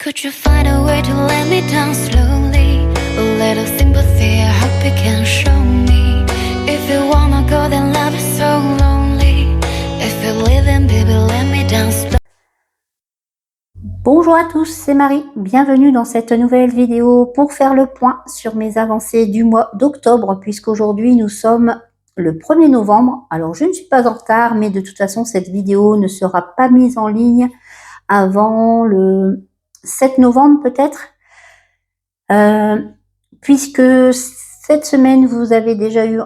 Could you find a way to let me down slowly? A little sympathy, I hope you can show me. If you wanna go, then love is so lonely. If you're leaving, baby, let me down slowly. Bonjour à tous, c'est Marie. Bienvenue dans cette nouvelle vidéo pour faire le point sur mes avancées du mois d'octobre, puisqu'aujourd'hui nous sommes le 1er novembre. Alors je ne suis pas en retard, mais de toute façon cette vidéo ne sera pas mise en ligne avant le 7 novembre peut-être, puisque cette semaine vous avez déjà eu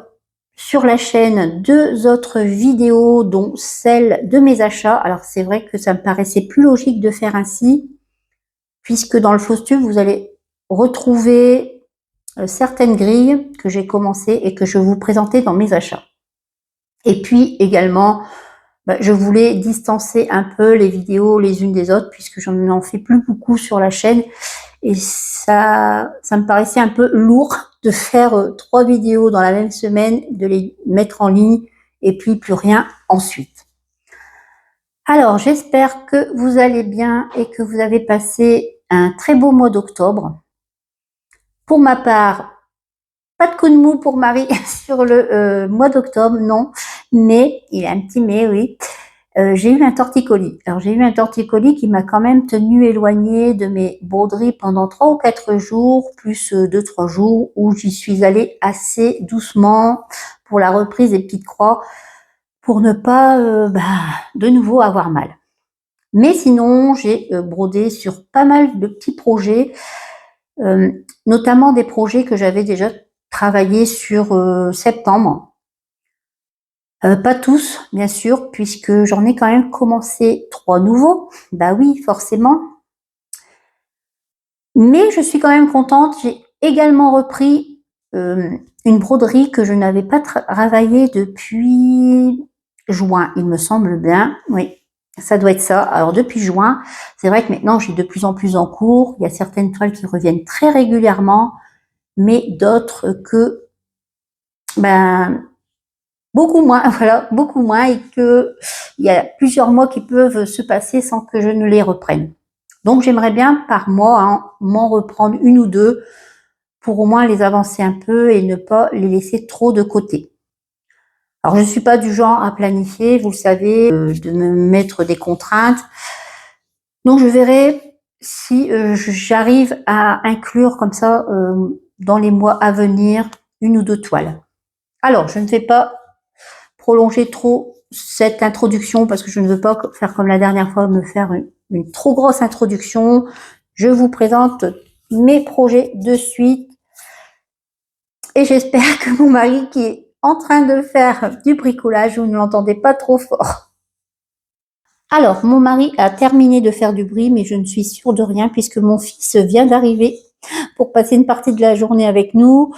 sur la chaîne 2 autres vidéos, dont celle de mes achats. Alors c'est vrai que ça me paraissait plus logique de faire ainsi, puisque dans le Faustube vous allez retrouver certaines grilles que j'ai commencé et que je vous présentais dans mes achats. Et puis également, je voulais distancer un peu les vidéos les unes des autres, puisque je n'en fais plus beaucoup sur la chaîne. Et ça me paraissait un peu lourd de faire 3 vidéos dans la même semaine, de les mettre en ligne et puis plus rien ensuite. Alors, j'espère que vous allez bien et que vous avez passé un très beau mois d'octobre. Pour ma part, pas de coup de mou pour Marie sur le mois d'octobre, non. Mais, il y a un petit mais, oui. J'ai eu un torticolis. Alors, j'ai eu un torticolis qui m'a quand même tenu éloignée de mes broderies pendant 3 ou 4 jours, plus 2-3 jours où j'y suis allée assez doucement pour la reprise des petites croix, pour ne pas de nouveau avoir mal. Mais sinon, j'ai brodé sur pas mal de petits projets, notamment des projets que j'avais déjà travaillé sur septembre. Pas tous, bien sûr, puisque j'en ai quand même commencé 3 nouveaux. Bah oui, forcément. Mais je suis quand même contente. J'ai également repris une broderie que je n'avais pas travaillée depuis juin, il me semble bien. Oui, ça doit être ça. Alors depuis juin, c'est vrai que maintenant j'ai de plus en plus en cours. Il y a certaines toiles qui reviennent très régulièrement, mais d'autres que beaucoup moins, voilà, beaucoup moins, et que il y a plusieurs mois qui peuvent se passer sans que je ne les reprenne. Donc j'aimerais bien par mois m'en reprendre 1 ou 2 pour au moins les avancer un peu et ne pas les laisser trop de côté. Alors je ne suis pas du genre à planifier, vous le savez, de me mettre des contraintes. Donc je verrai si j'arrive à inclure comme ça dans les mois à venir 1 ou 2 toiles. Alors je ne vais pas prolonger trop cette introduction parce que je ne veux pas faire comme la dernière fois, me faire une trop grosse introduction. Je vous présente mes projets de suite et j'espère que mon mari, qui est en train de faire du bricolage, vous ne l'entendez pas trop fort. Alors, mon mari a terminé de faire du bruit, mais je ne suis sûre de rien puisque mon fils vient d'arriver pour passer une partie de la journée avec nous.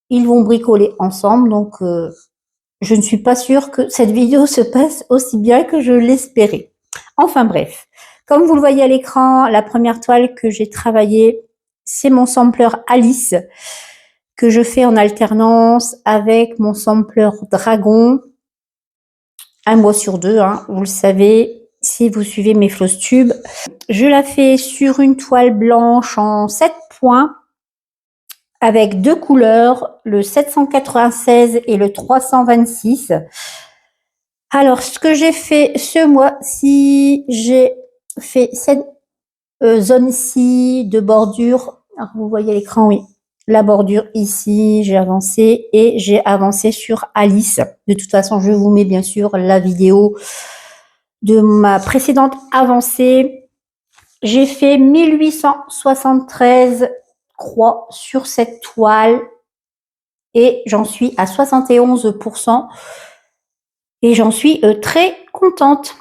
Ils vont bricoler ensemble, donc je ne suis pas sûre que cette vidéo se passe aussi bien que je l'espérais. Enfin bref, comme vous le voyez à l'écran, la première toile que j'ai travaillée, c'est mon sampler Alice, que je fais en alternance avec mon sampler Dragon, 1 mois sur 2, vous le savez, si vous suivez mes Faustube. Je la fais sur une toile blanche en 7 points, avec 2 couleurs, le 796 et le 326. Alors, ce que j'ai fait ce mois-ci, j'ai fait cette zone-ci de bordure. Alors, vous voyez à l'écran, oui, la bordure ici, j'ai avancé et j'ai avancé sur Alice. De toute façon, je vous mets bien sûr la vidéo de ma précédente avancée. J'ai fait 1873 croix sur cette toile et j'en suis à 71%. Et j'en suis très contente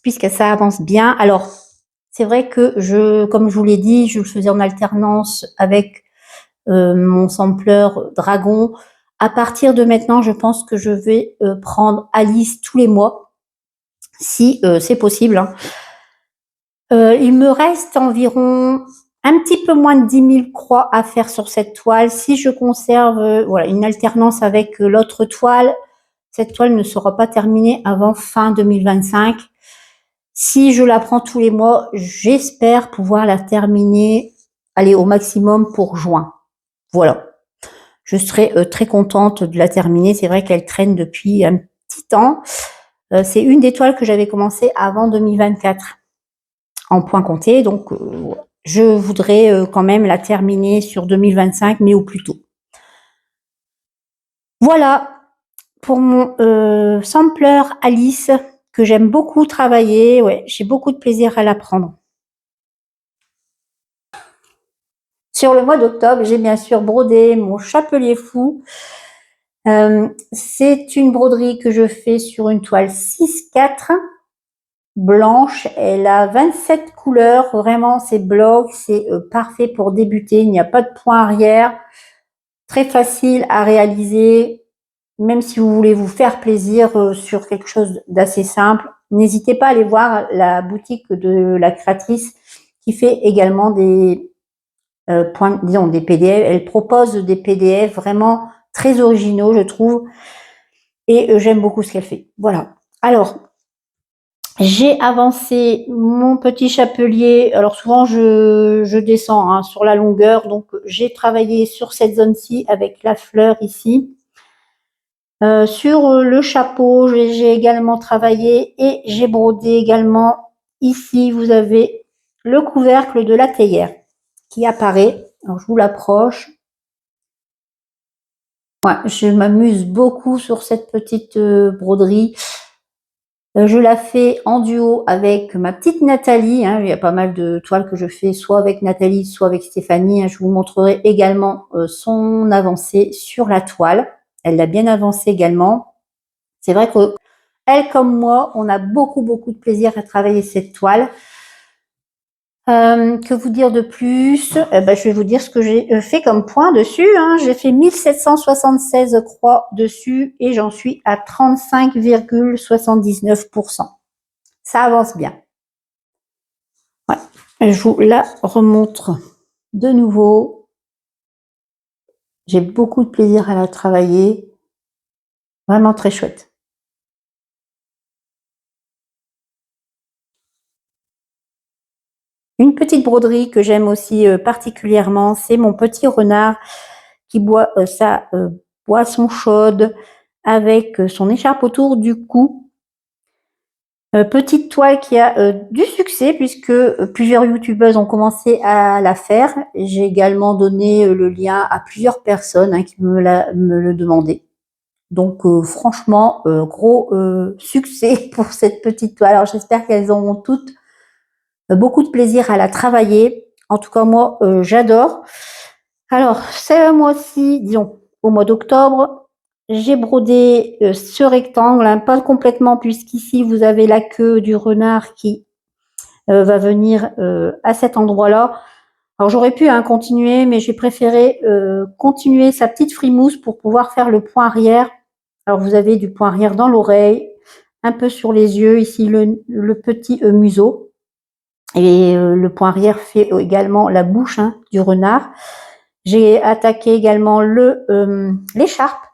puisque ça avance bien. Alors, c'est vrai que comme je vous l'ai dit, je le faisais en alternance avec mon sampler Dragon. À partir de maintenant, je pense que je vais prendre Alice tous les mois, si c'est possible. Il me reste environ un petit peu moins de 10 000 croix à faire sur cette toile. Si je conserve voilà, une alternance avec l'autre toile, cette toile ne sera pas terminée avant fin 2025. Si je la prends tous les mois, j'espère pouvoir la terminer, aller au maximum pour juin. Voilà. Je serai très contente de la terminer. C'est vrai qu'elle traîne depuis un petit temps. C'est une des toiles que j'avais commencé avant 2024 en point compté. Donc, je voudrais quand même la terminer sur 2025, mais au plus tôt. Voilà pour mon sampler Alice que j'aime beaucoup travailler. Ouais, j'ai beaucoup de plaisir à l'apprendre. Sur le mois d'octobre, j'ai bien sûr brodé mon chapelier fou. C'est une broderie que je fais sur une toile 6-4 blanche. Elle a 27 couleurs. Vraiment, c'est bloc. C'est parfait pour débuter. Il n'y a pas de point arrière. Très facile à réaliser. Même si vous voulez vous faire plaisir sur quelque chose d'assez simple, n'hésitez pas à aller voir la boutique de la créatrice qui fait également des disons des PDF. Elle propose des PDF vraiment très originaux, je trouve, et j'aime beaucoup ce qu'elle fait. Voilà. Alors, j'ai avancé mon petit chapelier. Alors souvent je descends sur la longueur, donc j'ai travaillé sur cette zone-ci avec la fleur ici. Sur le chapeau, j'ai également travaillé et j'ai brodé également. Ici, vous avez le couvercle de la théière qui apparaît. Alors, je vous l'approche. Ouais, je m'amuse beaucoup sur cette petite broderie. Je la fais en duo avec ma petite Nathalie. Il y a pas mal de toiles que je fais soit avec Nathalie, soit avec Stéphanie. Je vous montrerai également son avancée sur la toile. Elle l'a bien avancée également. C'est vrai que elle comme moi, on a beaucoup de plaisir à travailler cette toile. Que vous dire de plus? Je vais vous dire ce que j'ai fait comme point dessus. J'ai fait 1776 croix dessus et j'en suis à 35,79%. Ça avance bien. Ouais. Je vous la remontre de nouveau. J'ai beaucoup de plaisir à la travailler. Vraiment très chouette. Une petite broderie que j'aime aussi particulièrement, c'est mon petit renard qui boit sa boisson chaude avec son écharpe autour du cou. Petite toile qui a du succès puisque plusieurs youtubeuses ont commencé à la faire. J'ai également donné le lien à plusieurs personnes qui me le demandaient. Donc franchement, gros succès pour cette petite toile. Alors j'espère qu'elles auront toutes beaucoup de plaisir à la travailler. En tout cas, moi, j'adore. Alors, ce mois-ci, disons, au mois d'octobre, j'ai brodé ce rectangle, pas complètement, puisqu'ici, vous avez la queue du renard qui va venir à cet endroit-là. Alors, j'aurais pu continuer, mais j'ai préféré continuer sa petite frimousse pour pouvoir faire le point arrière. Alors, vous avez du point arrière dans l'oreille, un peu sur les yeux, ici, le petit museau. Et le point arrière fait également la bouche du renard. J'ai attaqué également l'écharpe.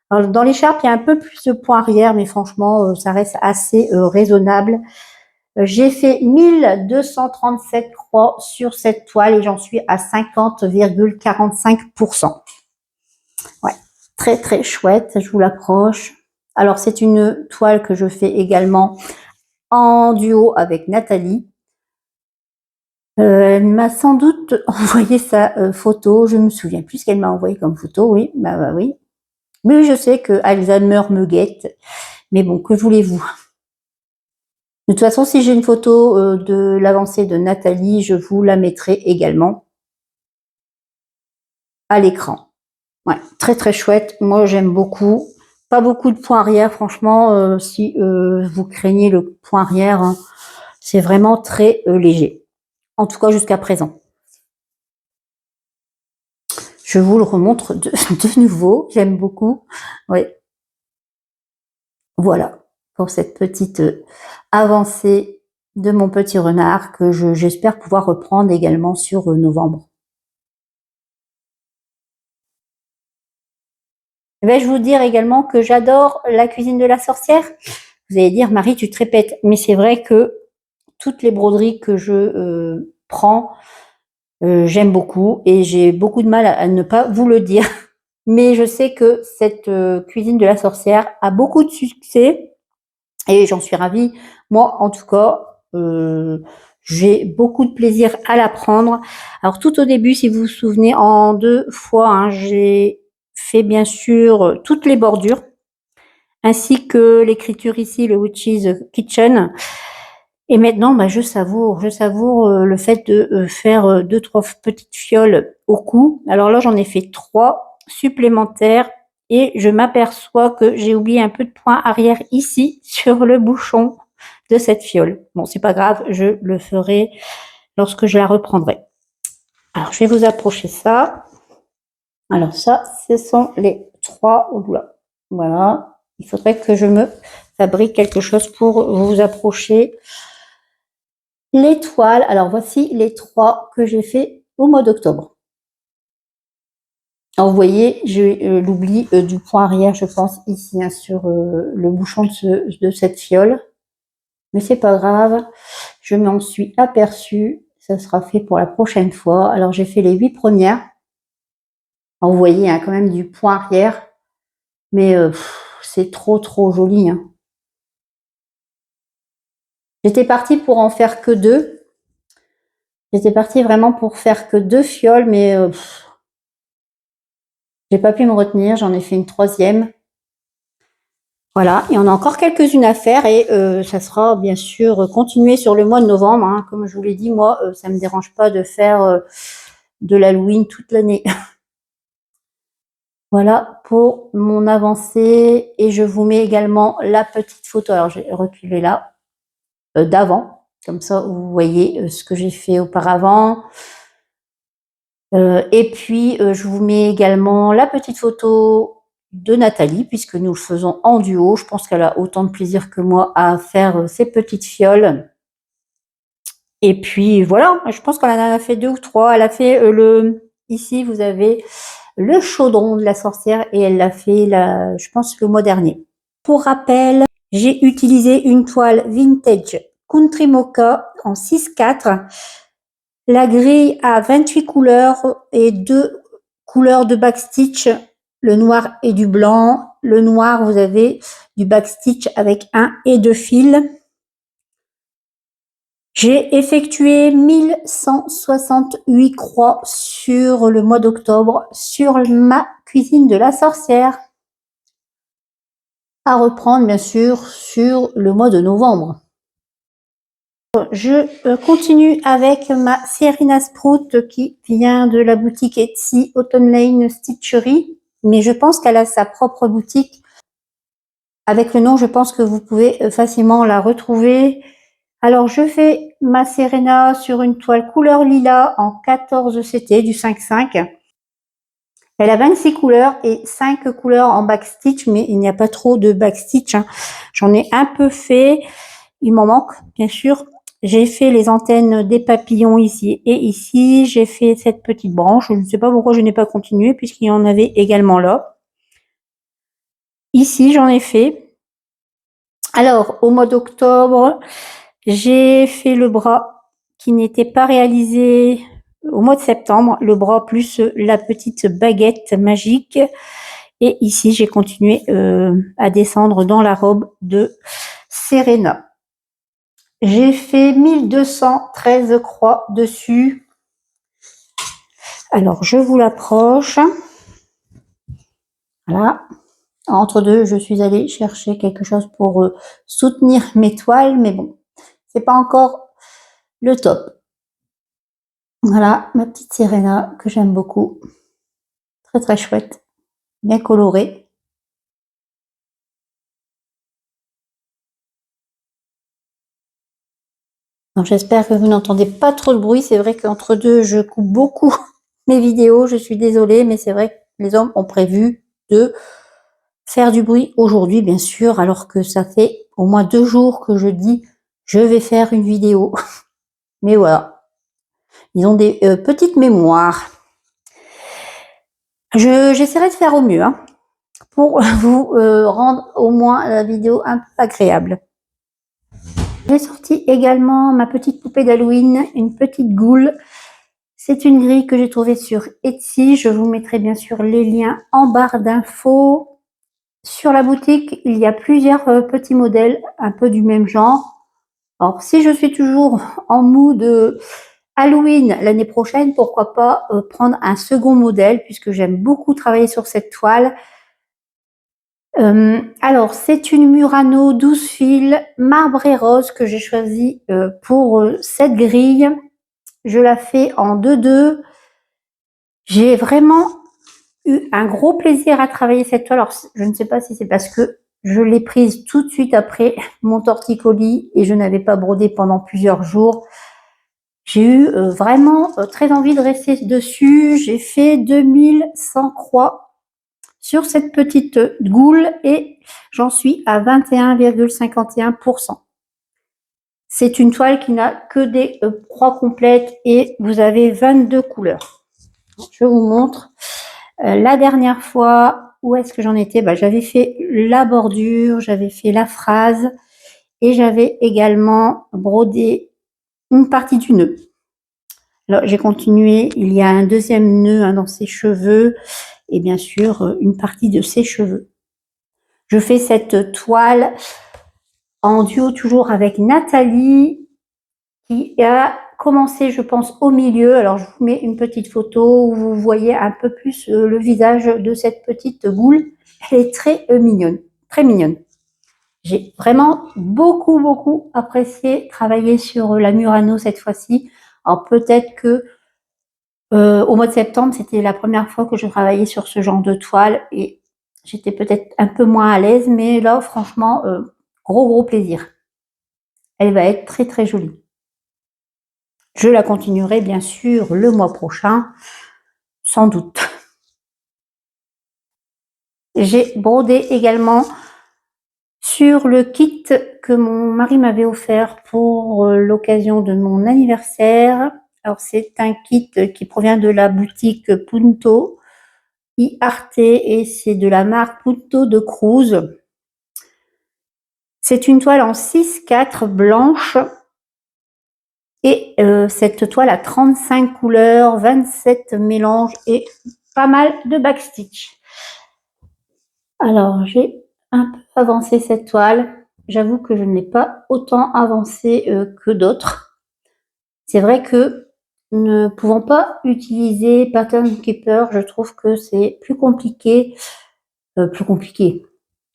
Dans l'écharpe, il y a un peu plus de point arrière, mais franchement, ça reste assez raisonnable. J'ai fait 1237 croix sur cette toile et j'en suis à 50,45%. Ouais, très chouette, je vous l'approche. Alors, c'est une toile que je fais également en duo avec Nathalie. Elle m'a sans doute envoyé sa photo. Je me souviens plus ce qu'elle m'a envoyé comme photo. Oui, bah oui. Mais je sais que Alzheimer me guette. Mais bon, que voulez-vous? De toute façon, si j'ai une photo de l'avancée de Nathalie, je vous la mettrai également à l'écran. Ouais, très chouette. Moi, j'aime beaucoup. Pas beaucoup de points arrière, franchement. Si vous craignez le point arrière, c'est vraiment très léger. En tout cas, jusqu'à présent. Je vous le remontre de nouveau. J'aime beaucoup. Oui. Voilà pour cette petite avancée de mon petit renard que j'espère pouvoir reprendre également sur novembre. Je vais vous dire également que j'adore la cuisine de la sorcière. Vous allez dire, Marie, tu te répètes. Mais c'est vrai que toutes les broderies que je prends, j'aime beaucoup et j'ai beaucoup de mal à ne pas vous le dire. Mais je sais que cette cuisine de la sorcière a beaucoup de succès et j'en suis ravie. Moi, en tout cas, j'ai beaucoup de plaisir à l'apprendre. Alors tout au début, si vous vous souvenez, en 2 fois, hein, j'ai fait bien sûr toutes les bordures, ainsi que l'écriture ici, le Witch's Kitchen. Et maintenant, bah, je savoure le fait de faire 2-3 petites fioles au cou. Alors là, j'en ai fait 3 supplémentaires et je m'aperçois que j'ai oublié un peu de point arrière ici sur le bouchon de cette fiole. Bon, c'est pas grave, je le ferai lorsque je la reprendrai. Alors, je vais vous approcher ça. Alors ça, ce sont les 3. Voilà. Il faudrait que je me fabrique quelque chose pour vous approcher les toiles. Alors voici les 3 que j'ai fait au mois d'octobre. Alors vous voyez, j'ai l'oubli du point arrière, je pense, ici, hein, sur le bouchon de cette fiole. Mais c'est pas grave, je m'en suis aperçue. Ça sera fait pour la prochaine fois. Alors j'ai fait les 8 premières. Alors, vous voyez, hein, quand même du point arrière. Mais c'est trop joli. Hein. J'étais partie pour en faire que 2. J'étais partie vraiment pour faire que 2 fioles, mais j'ai pas pu me retenir. J'en ai fait une 3e. Voilà, il y en a encore quelques-unes à faire et ça sera bien sûr continué sur le mois de novembre. Hein. Comme je vous l'ai dit, moi, ça me dérange pas de faire de l'Halloween toute l'année. Voilà pour mon avancée et je vous mets également la petite photo. Alors, j'ai reculé là, d'avant. Comme ça, vous voyez ce que j'ai fait auparavant. Et puis, je vous mets également la petite photo de Nathalie, puisque nous le faisons en duo. Je pense qu'elle a autant de plaisir que moi à faire ces petites fioles. Et puis, voilà, je pense qu'elle en a fait 2 ou 3. Elle a fait ici, vous avez le chaudron de la sorcière et elle l'a fait, je pense, le mois dernier. Pour rappel, j'ai utilisé une toile vintage Country Mocha en 6-4. La grille a 28 couleurs et 2 couleurs de backstitch, le noir et du blanc. Le noir, vous avez du backstitch avec 1 et 2 fils. J'ai effectué 1168 croix sur le mois d'octobre sur ma cuisine de la sorcière. À reprendre, bien sûr, sur le mois de novembre. Je continue avec ma Serena Sprout qui vient de la boutique Etsy Autumn Lane Stitchery, mais je pense qu'elle a sa propre boutique. Avec le nom, je pense que vous pouvez facilement la retrouver. Alors, je fais ma Serena sur une toile couleur lilas en 14 CT du 5-5. Elle a 26 couleurs et 5 couleurs en backstitch, mais il n'y a pas trop de backstitch. Hein. J'en ai un peu fait. Il m'en manque, bien sûr. J'ai fait les antennes des papillons ici et ici. J'ai fait cette petite branche. Je ne sais pas pourquoi je n'ai pas continué puisqu'il y en avait également là. Ici, j'en ai fait. Alors, au mois d'octobre, j'ai fait le bras qui n'était pas réalisé au mois de septembre. Le bras plus la petite baguette magique. Et ici, j'ai continué à descendre dans la robe de Serena. J'ai fait 1213 croix dessus. Alors, je vous l'approche. Voilà. Entre deux, je suis allée chercher quelque chose pour soutenir mes toiles, mais bon, c'est pas encore le top. Voilà, ma petite Serena que j'aime beaucoup. Très chouette, bien colorée. Donc, j'espère que vous n'entendez pas trop de bruit. C'est vrai qu'entre deux, je coupe beaucoup mes vidéos. Je suis désolée, mais c'est vrai que les hommes ont prévu de faire du bruit aujourd'hui, bien sûr, alors que ça fait au moins 2 jours que je dis je vais faire une vidéo. Mais voilà, ils ont des petites mémoires. J'essaierai de faire au mieux hein, pour vous rendre au moins la vidéo un peu agréable. J'ai sorti également ma petite poupée d'Halloween, une petite goule. C'est une grille que j'ai trouvée sur Etsy. Je vous mettrai bien sûr les liens en barre d'infos. Sur la boutique, il y a plusieurs petits modèles un peu du même genre. Alors, si je suis toujours en mood Halloween l'année prochaine, pourquoi pas prendre un second modèle puisque j'aime beaucoup travailler sur cette toile. Alors, c'est une Murano 12 fils marbre et rose que j'ai choisi pour cette grille. Je la fais en 2-2. J'ai vraiment eu un gros plaisir à travailler cette toile. Alors, je ne sais pas si c'est parce que je l'ai prise tout de suite après mon torticolis et je n'avais pas brodé pendant plusieurs jours. J'ai eu vraiment très envie de rester dessus. J'ai fait 2100 croix sur cette petite goule et j'en suis à 21,51%. C'est une toile qui n'a que des croix complètes et vous avez 22 couleurs. Je vous montre. La dernière fois, où est-ce que j'en étais? J'avais fait la bordure, j'avais fait la phrase et j'avais également brodé une partie du nœud. Alors, j'ai continué, il y a un deuxième nœud dans ses cheveux et bien sûr une partie de ses cheveux. Je fais cette toile en duo toujours avec Nathalie qui a commencé, je pense, au milieu. Alors, je vous mets une petite photo où vous voyez un peu plus le visage de cette petite goule. Elle est très mignonne, très mignonne. J'ai vraiment beaucoup apprécié travailler sur la Murano cette fois-ci. Alors, peut-être que au mois de septembre, c'était la première fois que je travaillais sur ce genre de toile et j'étais peut-être un peu moins à l'aise, mais là, franchement, gros plaisir. Elle va être très jolie. Je la continuerai bien sûr le mois prochain, sans doute. J'ai brodé également sur le kit que mon mari m'avait offert pour l'occasion de mon anniversaire. Alors, c'est un kit qui provient de la boutique Punto i Arte et c'est de la marque Punto de Cruz. C'est une toile en 6-4 blanche et cette toile a 35 couleurs, 27 mélanges et pas mal de backstitch. Alors, j'ai un peu avancé cette toile. J'avoue que je ne l'ai pas autant avancée que d'autres. C'est vrai que ne pouvant pas utiliser Pattern Keeper, je trouve que c'est plus compliqué.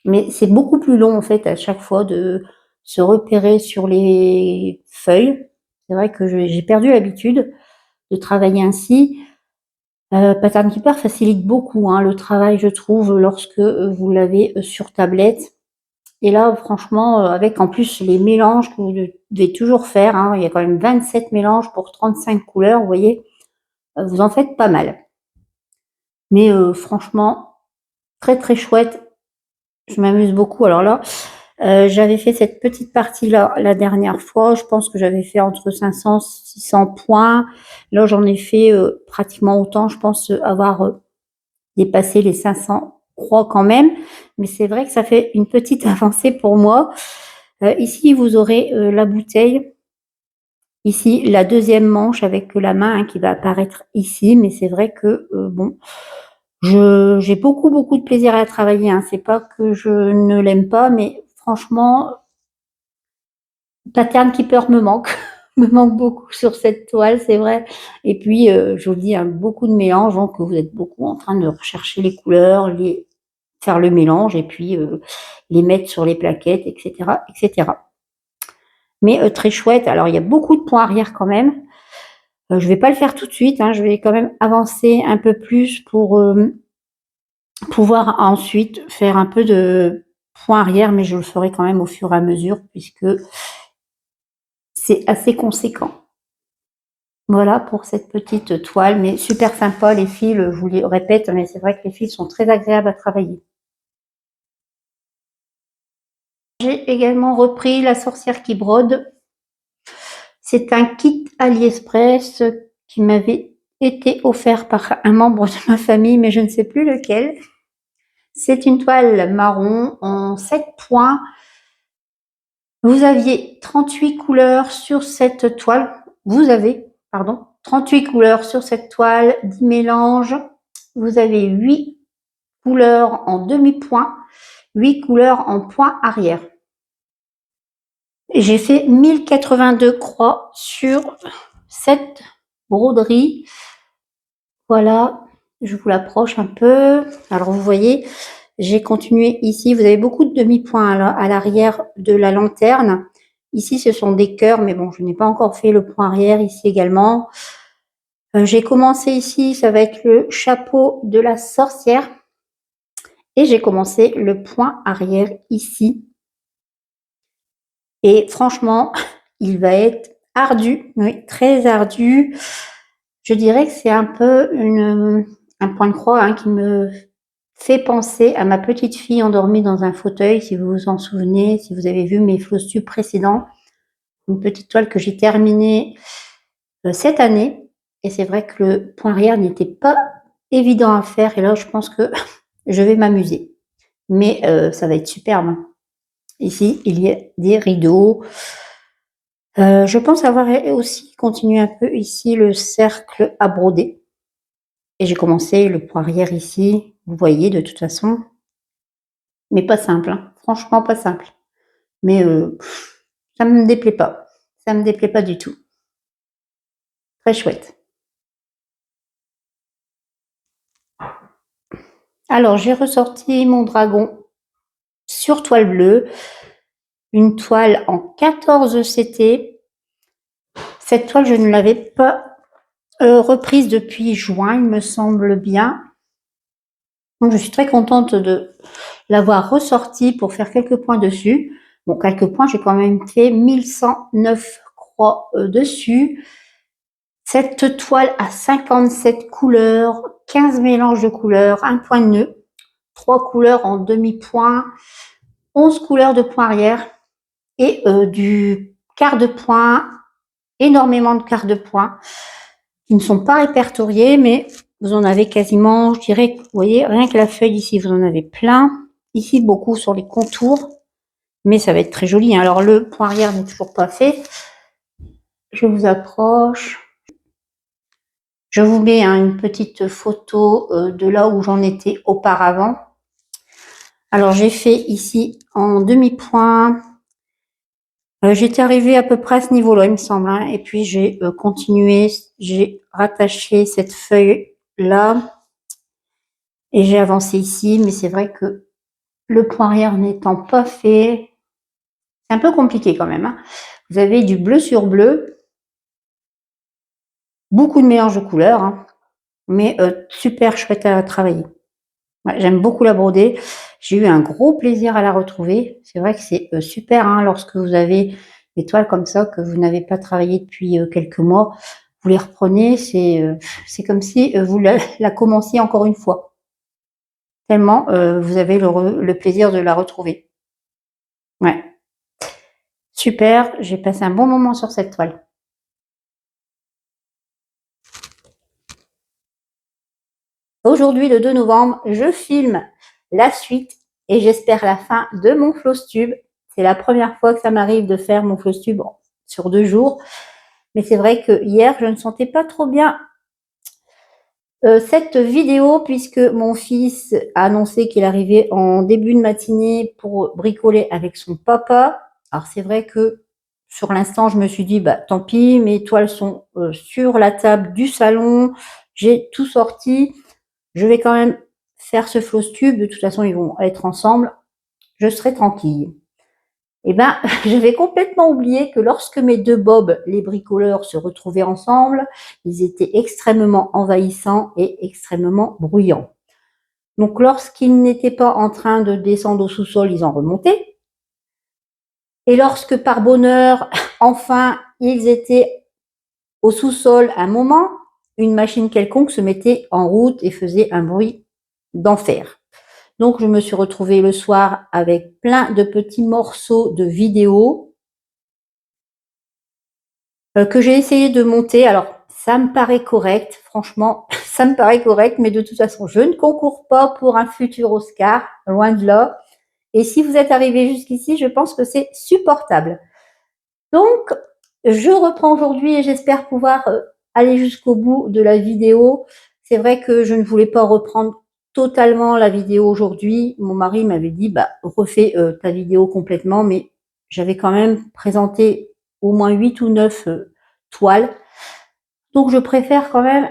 Mais c'est beaucoup plus long en fait à chaque fois de se repérer sur les feuilles. C'est vrai que j'ai perdu l'habitude de travailler ainsi. Pattern Keeper facilite beaucoup le travail, je trouve, lorsque vous l'avez sur tablette. Et là, franchement, avec en plus les mélanges que vous devez toujours faire, il y a quand même 27 mélanges pour 35 couleurs, vous voyez, vous en faites pas mal. Mais franchement, très chouette. Je m'amuse beaucoup. Alors là, j'avais fait cette petite partie-là la dernière fois. Je pense que j'avais fait entre 500-600 points. Là, j'en ai fait pratiquement autant. Je pense avoir dépassé les 500 croix quand même. Mais c'est vrai que ça fait une petite avancée pour moi. Ici, vous aurez la bouteille. Ici, la deuxième manche avec la main qui va apparaître ici. Mais c'est vrai que, bon, j'ai beaucoup de plaisir à travailler. C'est pas que je ne l'aime pas, mais franchement, Pattern Keeper me manque. me manque beaucoup sur cette toile, c'est vrai. Et puis, je vous dis, beaucoup de mélanges, donc vous êtes beaucoup en train de rechercher les couleurs, faire le mélange et puis les mettre sur les plaquettes, etc. Mais très chouette. Alors, il y a beaucoup de points arrière quand même. Je vais pas le faire tout de suite. Je vais quand même avancer un peu plus pour pouvoir ensuite faire un peu de points arrière, mais je le ferai quand même au fur et à mesure puisque c'est assez conséquent. Voilà pour cette petite toile, mais super sympa les fils, je vous le répète, mais c'est vrai que les fils sont très agréables à travailler. J'ai également repris La sorcière qui brode. C'est un kit AliExpress qui m'avait été offert par un membre de ma famille, mais je ne sais plus lequel. C'est une toile marron en 7 points Vous aviez 38 couleurs sur cette toile. Vous avez, pardon, 38 couleurs sur cette toile, 10 mélanges. Vous avez 8 couleurs en demi-point, 8 couleurs en point arrière. J'ai fait 1082 croix sur cette broderie. Voilà, je vous l'approche un peu. Alors vous voyez, j'ai continué ici. Vous avez beaucoup de demi-points à l'arrière de la lanterne. Ici, ce sont des cœurs, mais bon, je n'ai pas encore fait le point arrière ici également. J'ai commencé ici, ça va être le chapeau de la sorcière. Et j'ai commencé le point arrière ici. Et franchement, il va être ardu, oui, très ardu. Je dirais que c'est un peu un point de croix hein, qui me fait penser à ma petite fille endormie dans un fauteuil, si vous vous en souvenez, si vous avez vu mes Flostubes précédents. Une petite toile que j'ai terminée cette année. Et c'est vrai que le point arrière n'était pas évident à faire. Et là, je pense que je vais m'amuser. Mais ça va être superbe. Ici, il y a des rideaux. Je pense avoir aussi continué un peu ici le cercle à broder. Et j'ai commencé le point arrière ici. Vous voyez, de toute façon. Mais pas simple. Hein. Franchement, pas simple. Mais ça me déplaît pas. Ça me déplaît pas du tout. Très chouette. Alors, j'ai ressorti mon dragon sur toile bleue. Une toile en 14 CT. Cette toile, je ne l'avais pas reprise depuis juin, il me semble bien. Donc, je suis très contente de l'avoir ressortie pour faire quelques points dessus. Bon, quelques points, j'ai quand même fait 1109 croix dessus. Cette toile a 57 couleurs, 15 mélanges de couleurs, un point de nœud, 3 couleurs en demi-point, 11 couleurs de point arrière et du quart de point, énormément de quarts de point qui ne sont pas répertoriés, mais vous en avez quasiment, je dirais, vous voyez, rien que la feuille ici, vous en avez plein. Ici, beaucoup sur les contours, mais ça va être très joli. Alors, le point arrière n'est toujours pas fait. Je vous approche. Je vous mets une petite photo de là où j'en étais auparavant. Alors, j'ai fait ici en demi-point. J'étais arrivée à peu près à ce niveau-là, il me semble. Hein, et puis, j'ai continué. J'ai rattaché cette feuille-là. Et j'ai avancé ici. Mais c'est vrai que le point arrière n'étant pas fait, c'est un peu compliqué quand même. Hein. Vous avez du bleu sur bleu. Beaucoup de mélange de couleurs. Hein, mais super chouette à travailler. Ouais, j'aime beaucoup la broder. J'ai eu un gros plaisir à la retrouver. C'est vrai que c'est super hein, lorsque vous avez des toiles comme ça que vous n'avez pas travaillé depuis quelques mois. Vous les reprenez, c'est comme si vous la commenciez encore une fois. Tellement vous avez le plaisir de la retrouver. Ouais. Super, j'ai passé un bon moment sur cette toile. Aujourd'hui, le 2 novembre, je filme la suite et j'espère la fin de mon Flostube. C'est la première fois que ça m'arrive de faire mon Flostube sur 2 jours. Mais c'est vrai que hier, je ne sentais pas trop bien cette vidéo puisque mon fils a annoncé qu'il arrivait en début de matinée pour bricoler avec son papa. Alors c'est vrai que sur l'instant, je me suis dit, bah tant pis, mes toiles sont sur la table du salon. J'ai tout sorti. Je vais quand même faire ce Flostube. De toute façon, ils vont être ensemble. Je serai tranquille. Eh ben, j'avais complètement oublié que lorsque mes 2 bobs, les bricoleurs, se retrouvaient ensemble, ils étaient extrêmement envahissants et extrêmement bruyants. Donc, lorsqu'ils n'étaient pas en train de descendre au sous-sol, ils en remontaient. Et lorsque, par bonheur, enfin, ils étaient au sous-sol un moment, une machine quelconque se mettait en route et faisait un bruit d'enfer. Donc, je me suis retrouvée le soir avec plein de petits morceaux de vidéos que j'ai essayé de monter. Alors, ça me paraît correct, franchement, ça me paraît correct, mais de toute façon, je ne concours pas pour un futur Oscar, loin de là. Et si vous êtes arrivé jusqu'ici, je pense que c'est supportable. Donc, je reprends aujourd'hui et j'espère pouvoir aller jusqu'au bout de la vidéo. C'est vrai que je ne voulais pas reprendre totalement la vidéo aujourd'hui. Mon mari m'avait dit, bah, refais ta vidéo complètement, mais j'avais quand même présenté au moins 8 ou 9 toiles. Donc, je préfère quand même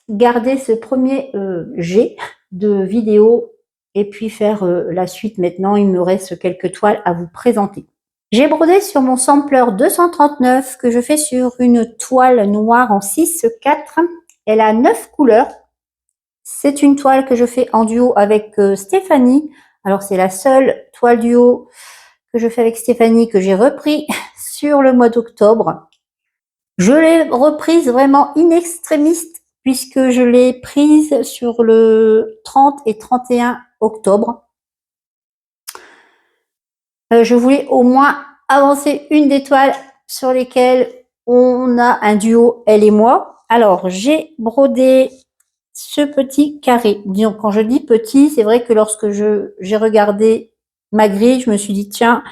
garder ce premier jet de vidéo et puis faire la suite maintenant. Il me reste quelques toiles à vous présenter. J'ai brodé sur mon sampler 239 que je fais sur une toile noire en 6-4. Elle a 9 couleurs. C'est une toile que je fais en duo avec Stéphanie. Alors c'est la seule toile duo que je fais avec Stéphanie que j'ai repris sur le mois d'octobre. Je l'ai reprise vraiment in extremis puisque je l'ai prise sur le 30 et 31 octobre. Je voulais au moins avancer une des toiles sur lesquelles on a un duo, elle et moi. Alors, j'ai brodé ce petit carré. Disons, quand je dis petit, c'est vrai que lorsque j'ai regardé ma grille, je me suis dit, tiens,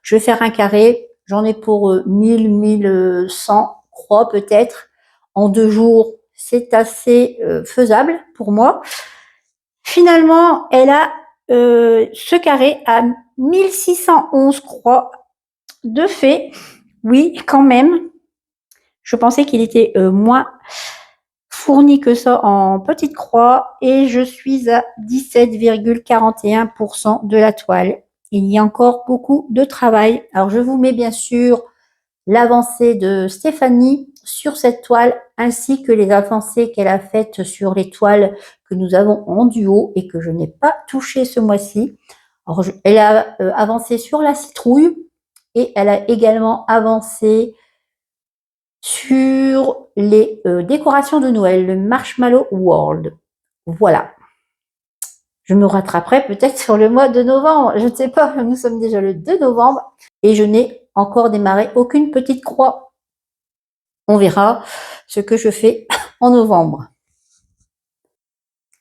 je vais faire un carré. J'en ai pour 1000, 1100 croix peut-être. En 2 jours, c'est assez faisable pour moi. Finalement, elle a ce carré à 1611 croix. De fait, oui, quand même. Je pensais qu'il était moins fourni que ça en petites croix et je suis à 17,41% de la toile. Il y a encore beaucoup de travail. Alors, je vous mets bien sûr l'avancée de Stéphanie sur cette toile ainsi que les avancées qu'elle a faites sur les toiles que nous avons en duo et que je n'ai pas touché ce mois-ci. Alors, elle a avancé sur la citrouille et elle a également avancé sur les décorations de Noël, le Marshmallow World. Voilà. Je me rattraperai peut-être sur le mois de novembre. Je ne sais pas, nous sommes déjà le 2 novembre et je n'ai encore démarré aucune petite croix. On verra ce que je fais en novembre.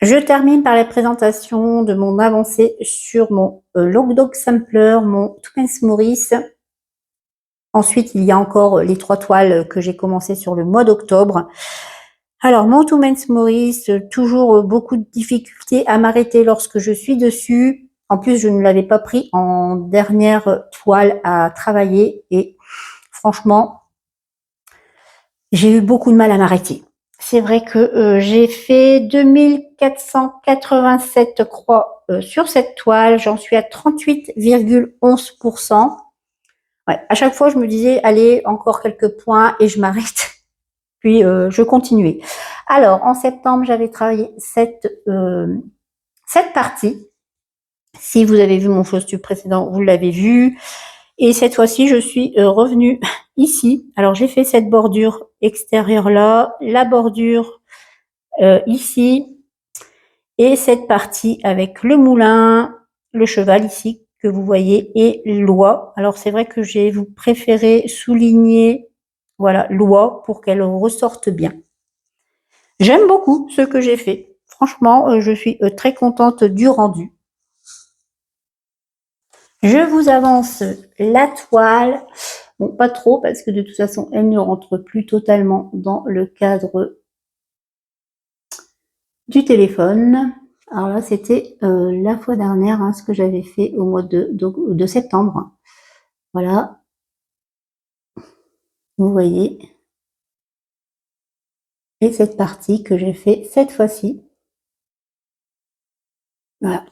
Je termine par la présentation de mon avancée sur mon Logdog Sampler, mon Twins Maurice. Ensuite, il y a encore les 3 toiles que j'ai commencé sur le mois d'octobre. Alors, mon Twins Maurice, toujours beaucoup de difficultés à m'arrêter lorsque je suis dessus. En plus, je ne l'avais pas pris en dernière toile à travailler et franchement, j'ai eu beaucoup de mal à m'arrêter. C'est vrai que j'ai fait 2487 croix sur cette toile. J'en suis à 38,11%. Ouais, à chaque fois, je me disais, allez, encore quelques points et je m'arrête. Puis, je continuais. Alors, en septembre, j'avais travaillé cette partie. Si vous avez vu mon flowstube précédent, vous l'avez vu. Et cette fois-ci, je suis revenue ici. Alors, j'ai fait cette bordure extérieure là, la bordure ici, et cette partie avec le moulin, le cheval ici que vous voyez, et l'oie. Alors, c'est vrai que j'ai préféré souligner, voilà, l'oie pour qu'elle ressorte bien. J'aime beaucoup ce que j'ai fait. Franchement, je suis très contente du rendu. Je vous avance la toile. Bon, pas trop parce que de toute façon, elle ne rentre plus totalement dans le cadre du téléphone. Alors là, c'était la fois dernière, hein, ce que j'avais fait au mois de septembre. Voilà. Vous voyez. Et cette partie que j'ai fait cette fois-ci. Voilà.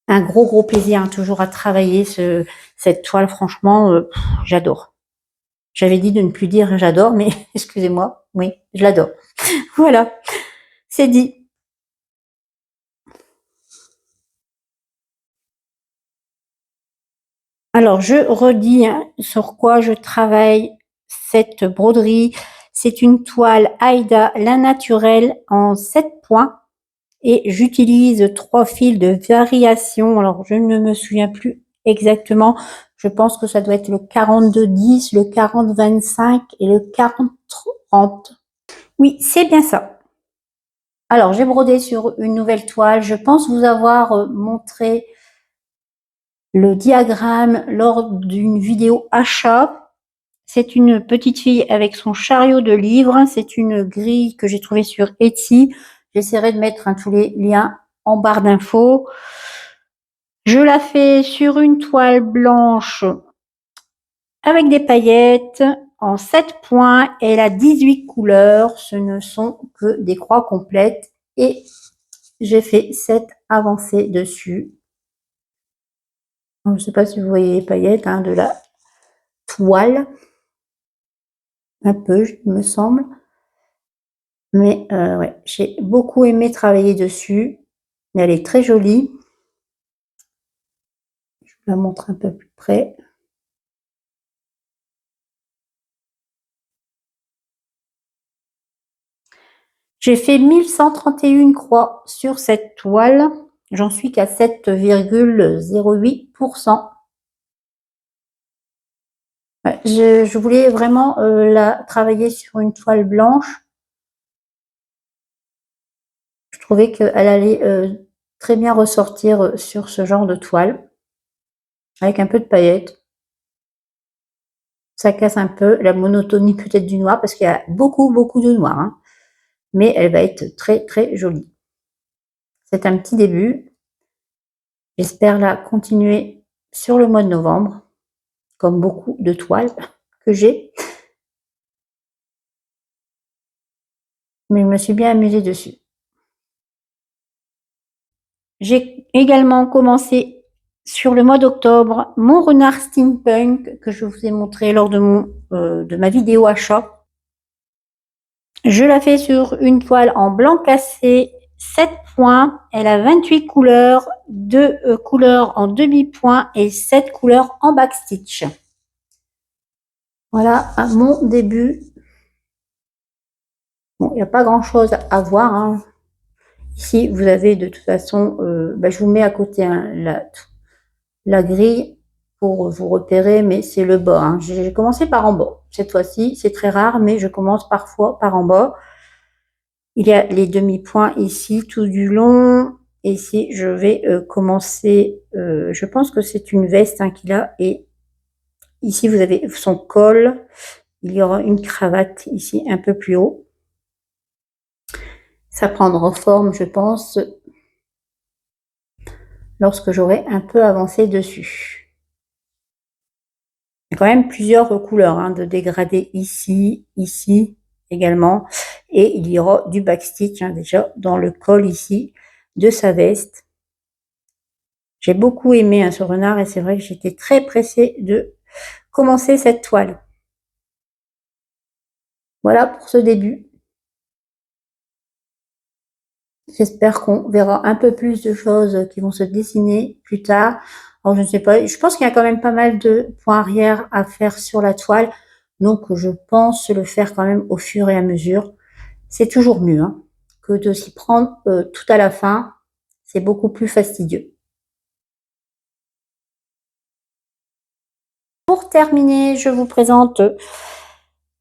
Un gros plaisir hein, toujours à travailler cette toile. Franchement, j'adore. J'avais dit de ne plus dire j'adore, mais excusez-moi, oui, je l'adore. Voilà, c'est dit. Alors, je redis hein, sur quoi je travaille cette broderie. C'est une toile Aïda, la naturelle, en 7 points. Et j'utilise 3 fils de variation. Alors, je ne me souviens plus exactement. Je pense que ça doit être le 42-10, le 40-25 et le 40-30. Oui, c'est bien ça. Alors, j'ai brodé sur une nouvelle toile. Je pense vous avoir montré le diagramme lors d'une vidéo achat. C'est une petite fille avec son chariot de livres. C'est une grille que j'ai trouvée sur Etsy. J'essaierai de mettre tous les liens en barre d'infos. Je la fais sur une toile blanche avec des paillettes en 7 points. Elle a 18 couleurs. Ce ne sont que des croix complètes. Et j'ai fait 7 avancées dessus. Je ne sais pas si vous voyez les paillettes de la toile. Un peu, il me semble. Mais ouais, j'ai beaucoup aimé travailler dessus. Elle est très jolie. Je vous la montre un peu plus près. J'ai fait 1131 croix sur cette toile. J'en suis qu'à 7,08%. Ouais, je voulais vraiment la travailler sur une toile blanche. Je trouvais qu'elle allait très bien ressortir sur ce genre de toile. Avec un peu de paillettes. Ça casse un peu la monotonie peut-être du noir parce qu'il y a beaucoup de noir. Mais elle va être très jolie. C'est un petit début. J'espère la continuer sur le mois de novembre, comme beaucoup de toiles que j'ai. Mais je me suis bien amusée dessus. J'ai également commencé sur le mois d'octobre mon renard steampunk que je vous ai montré lors de ma vidéo achat. Je la fais sur une toile en blanc cassé, 7 points. Elle a 28 couleurs, 2 couleurs en demi-point et 7 couleurs en backstitch. Voilà mon début. Bon, il n'y a pas grand chose à voir. Ici, vous avez de toute façon, je vous mets à côté la grille pour vous repérer, mais c'est le bas. J'ai commencé par en bas. Cette fois-ci, c'est très rare, mais je commence parfois par en bas. Il y a les demi-points ici tout du long. Ici, je vais commencer, je pense que c'est une veste qu'il a. Et ici, vous avez son col. Il y aura une cravate ici un peu plus haut. Ça prendra forme, je pense, lorsque j'aurai un peu avancé dessus. Il y a quand même plusieurs couleurs de dégradés ici également. Et il y aura du backstitch déjà dans le col ici de sa veste. J'ai beaucoup aimé ce renard et c'est vrai que j'étais très pressée de commencer cette toile. Voilà pour ce début. J'espère qu'on verra un peu plus de choses qui vont se dessiner plus tard. Alors, je ne sais pas, je pense qu'il y a quand même pas mal de points arrière à faire sur la toile. Donc, je pense le faire quand même au fur et à mesure. C'est toujours mieux que de s'y prendre tout à la fin. C'est beaucoup plus fastidieux. Pour terminer, je vous présente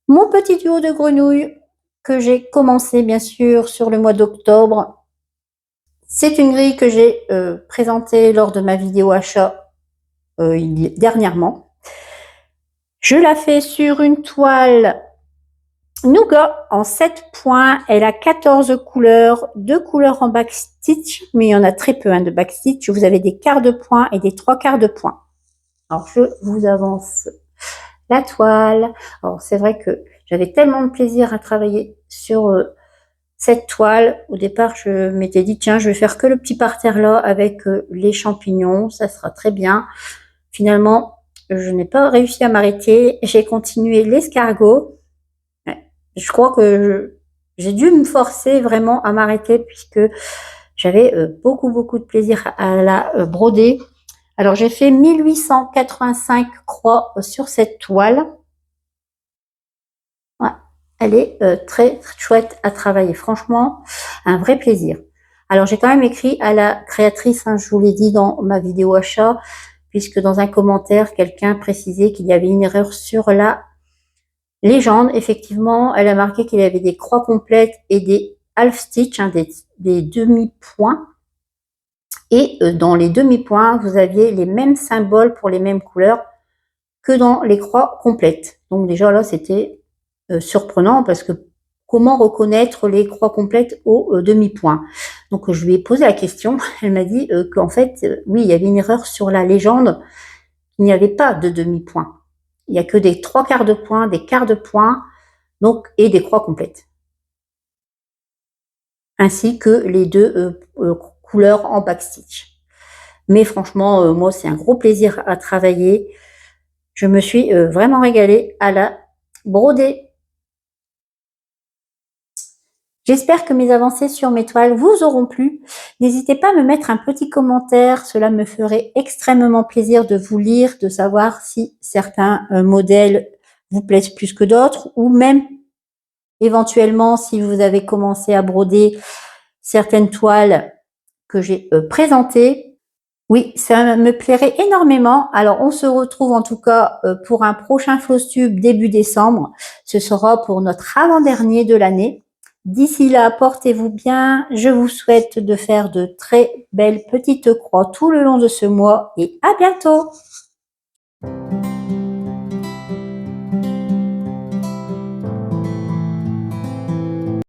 mon petit duo de grenouilles que j'ai commencé bien sûr sur le mois d'octobre. C'est une grille que j'ai présentée lors de ma vidéo achat dernièrement. Je la fais sur une toile Nougat en 7 points. Elle a 14 couleurs, 2 couleurs en backstitch, mais il y en a très peu de backstitch. Vous avez des quarts de point et des 3/4 de point. Alors, je vous avance la toile. Alors, c'est vrai que j'avais tellement de plaisir à travailler sur cette toile. Au départ, je m'étais dit, tiens, je vais faire que le petit parterre là avec les champignons. Ça sera très bien. Finalement, je n'ai pas réussi à m'arrêter. J'ai continué l'escargot. Je crois que j'ai dû me forcer vraiment à m'arrêter puisque j'avais beaucoup de plaisir à la broder. Alors, j'ai fait 1885 croix sur cette toile. Ouais, elle est très chouette à travailler. Franchement, un vrai plaisir. Alors, j'ai quand même écrit à la créatrice, je vous l'ai dit dans ma vidéo achat, puisque dans un commentaire, quelqu'un précisait qu'il y avait une erreur sur la légende. Effectivement, elle a marqué qu'il y avait des croix complètes et des half stitch, des demi-points. Et dans les demi-points, vous aviez les mêmes symboles pour les mêmes couleurs que dans les croix complètes. Donc déjà là, c'était surprenant parce que comment reconnaître les croix complètes au demi-point? Donc je lui ai posé la question, elle m'a dit qu'en fait, oui, il y avait une erreur sur la légende, il n'y avait pas de demi-point. Il n'y a que des 3/4 de point, des quarts de point, donc, et des croix complètes. Ainsi que les deux couleurs en backstitch. Mais franchement, moi, c'est un gros plaisir à travailler. Je me suis vraiment régalée à la broder. J'espère que mes avancées sur mes toiles vous auront plu. N'hésitez pas à me mettre un petit commentaire, cela me ferait extrêmement plaisir de vous lire, de savoir si certains modèles vous plaisent plus que d'autres, ou même éventuellement si vous avez commencé à broder certaines toiles que j'ai présentées. Oui, ça me plairait énormément. Alors, on se retrouve en tout cas pour un prochain Flosstube début décembre. Ce sera pour notre avant-dernier de l'année. D'ici là, portez-vous bien. Je vous souhaite de faire de très belles petites croix tout le long de ce mois et à bientôt.